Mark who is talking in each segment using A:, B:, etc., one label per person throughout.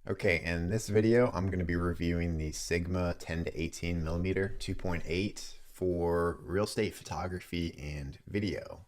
A: Okay, in this video, I'm going to be reviewing the Sigma 10 to 18 millimeter 2.8 for real estate photography and video.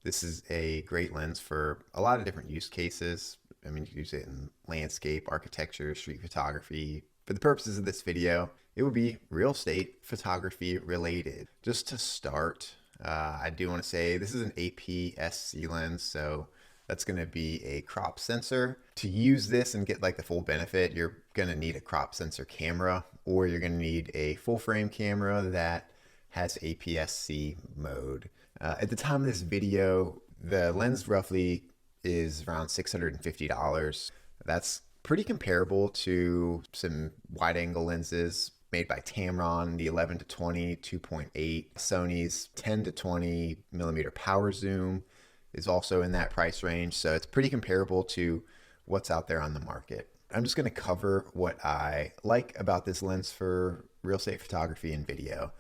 A: This is a great lens for a lot of different use cases. I mean, you can use it in landscape, architecture, street photography. For the purposes of this video, it would be real estate photography related. Just to start, I do want to say this is an APS-C lens, so that's going to be a crop sensor. To use this and get like the full benefit, you're going to need a crop sensor camera, or you're going to need a full frame camera that has APS-C mode. At the time of this video, the lens roughly is around $650. That's pretty comparable to some wide angle lenses made by Tamron, the 11 to 20 2.8, Sony's 10 to 20 millimeter power zoom is also in that price range. So it's pretty comparable to what's out there on the market. I'm just going to cover what I like about this lens for real estate photography and video.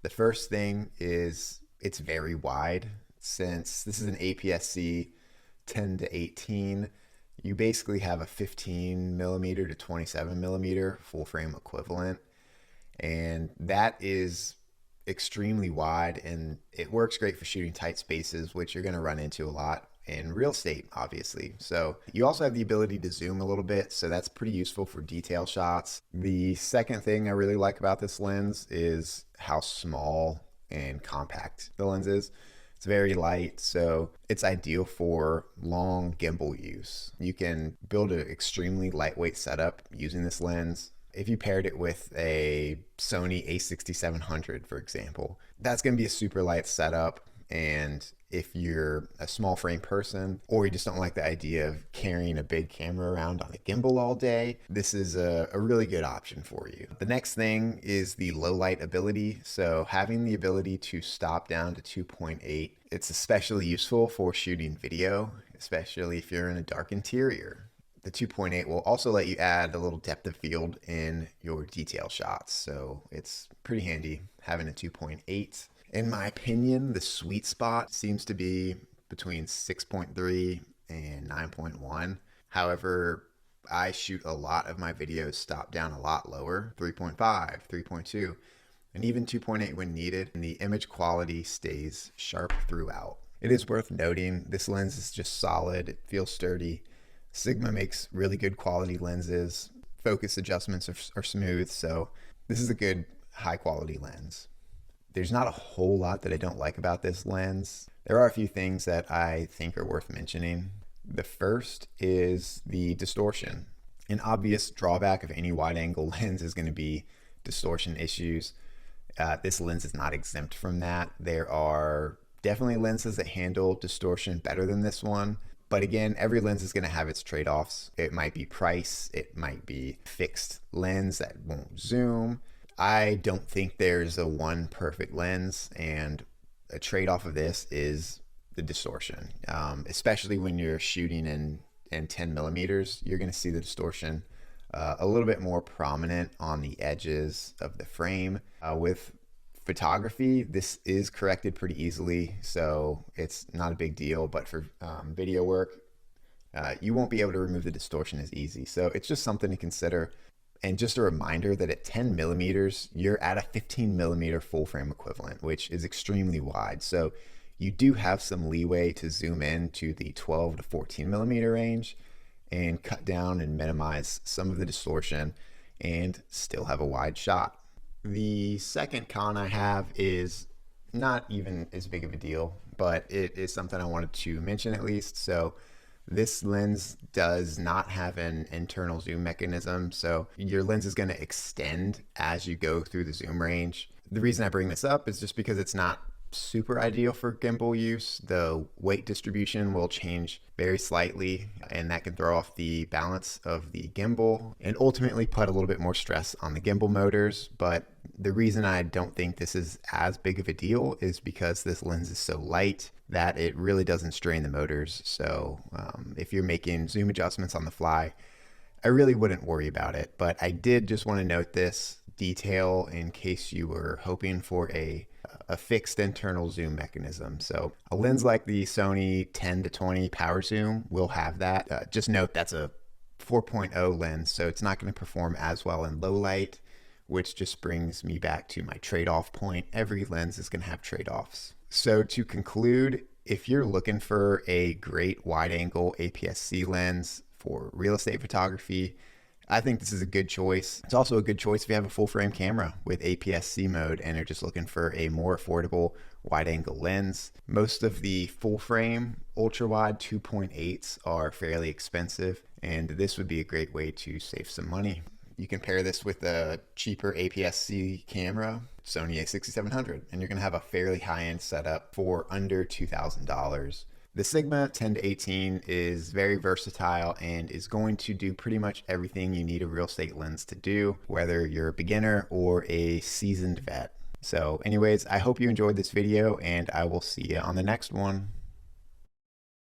A: The first thing is it's very wide. Since this is an APS-C 10 to 18, you basically have a 15 millimeter to 27 millimeter full frame equivalent. And that is extremely wide, and it works great for shooting tight spaces, which you're going to run into a lot in real estate, obviously. So you also have the ability to zoom a little bit, so that's pretty useful for detail shots. The second thing I really like about this lens is how small and compact the lens is. It's very light, so it's ideal for long gimbal use. You can build an extremely lightweight setup using this lens. If you paired it with a Sony a6700, for example, that's going to be a super light setup. And if you're a small frame person, or you just don't like the idea of carrying a big camera around on a gimbal all day, this is a really good option for you. The next thing is the low light ability. So having the ability to stop down to 2.8, it's especially useful for shooting video, especially if you're in a dark interior. The 2.8 will also let you add a little depth of field in your detail shots. So it's pretty handy having a 2.8. In my opinion, the sweet spot seems to be between 6.3 and 9.1. However, I shoot a lot of my videos stop down a lot lower, 3.5, 3.2, and even 2.8 when needed, and the image quality stays sharp throughout. It is worth noting this lens is just solid, it feels sturdy. Sigma makes really good quality lenses. Focus adjustments are smooth, so this is a good high quality lens. There's not a whole lot that I don't like about this lens. There are a few things that I think are worth mentioning. The first is the distortion. An obvious drawback of any wide angle lens is going to be distortion issues. This lens is not exempt from that. There are definitely lenses that handle distortion better than this one. But again, every lens is going to have its trade-offs. It might be price, it might be fixed lens that won't zoom. I don't think there's a one perfect lens, and a trade-off of this is the distortion. Especially when you're shooting in 10 millimeters, you're going to see the distortion a little bit more prominent on the edges of the frame. With photography, this is corrected pretty easily, so it's not a big deal. But for video work, you won't be able to remove the distortion as easy. So it's just something to consider. And just a reminder that at 10 millimeters, you're at a 15 millimeter full frame equivalent, which is extremely wide. So you do have some leeway to zoom in to the 12 to 14 millimeter range and cut down and minimize some of the distortion and still have a wide shot. The second con I have is not even as big of a deal, but it is something I wanted to mention at least. So this lens does not have an internal zoom mechanism, so your lens is going to extend as you go through the zoom range. The reason I bring this up is just because it's not super ideal for gimbal use. The weight distribution will change very slightly, and that can throw off the balance of the gimbal and ultimately put a little bit more stress on the gimbal motors. But the reason I don't think this is as big of a deal is because this lens is so light that it really doesn't strain the motors. So if you're making zoom adjustments on the fly, I really wouldn't worry about it. But I did just want to note this detail in case you were hoping for a fixed internal zoom mechanism. So a lens like the Sony 10 to 20 power zoom will have that. Just note that's a 4.0 lens, so it's not going to perform as well in low light, which just brings me back to my trade-off point. Every lens is going to have trade-offs. So to conclude, if you're looking for a great wide-angle APS-C lens for real estate photography, I think this is a good choice. It's also a good choice if you have a full frame camera with APS-C mode and are just looking for a more affordable wide angle lens. Most of the full frame ultra wide 2.8s are fairly expensive, and this would be a great way to save some money. You can pair this with a cheaper APS-C camera, Sony a6700, and you're going to have a fairly high-end setup for under $2,000. The Sigma 10-18 is very versatile and is going to do pretty much everything you need a real estate lens to do, whether you're a beginner or a seasoned vet. So anyways, I hope you enjoyed this video, and I will see you on the next one.